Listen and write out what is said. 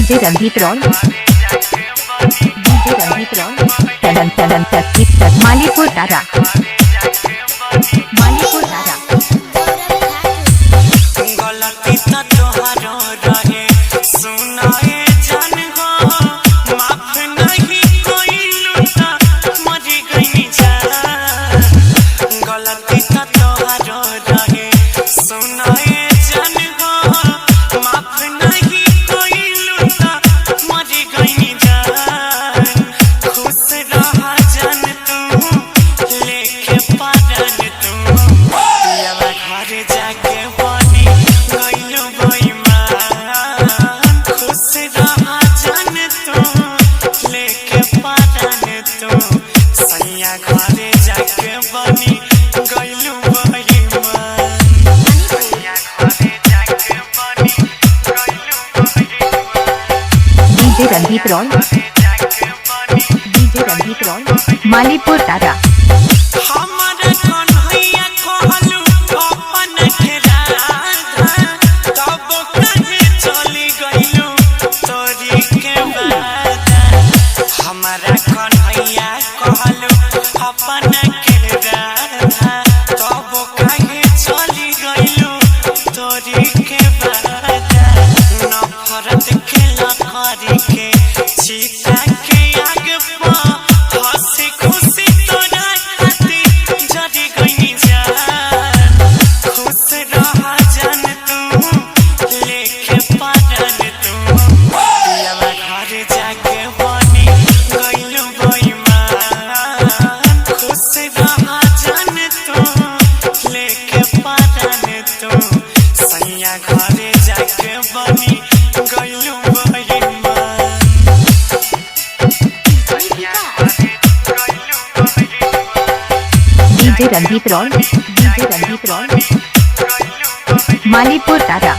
DJ Randeep Roy, DJ Randeep Roy, तलन तलन तक मालीपुर तारा, मालीपुर तारा। गलती तो तोहारो रहे सुनाए जान हो, माफ नहीं कोई लूटा मरी गई जान। गलती तो तोहारो रहे सुनाए जान हो, माफ नहीं कोई लूटा मरी गई जान। खुश रहा जान तू लेके पारन तू, पियावा घर जाके बनी गइलू बेईमान। खुश रहा जान तू लेके पारन तू, सैया घर जाके बनी गइलू बेईमान। सैया घर जाके बनी गइलू बेईमान। डीजे रणदीप रॉय, डीजे रणदीप रॉय, मालीपुर तारा। हमारा कन्हैया कहलू अपन के राधा, तब कहे चली गइलू तोरी के वादा। हमारा कन्हैया कहलू अपन के राधा, तब कहे चली गइलू तोरी के वादा। नफरत के लकड़ी के चिता के आग पर हंसी खुशी तोरा खातिर जरी गई जान। खुश रहा जान तू लेके पारन तू, पियावा घर जाके बनी गइलू बेईमान। खुश रहा जान तू लेके पारन तू, सैया घर जाके बनी गइलू बेईमान। डीजे रणदीप रॉय, डीजे रणदीप रॉय, मालीपुर तारा।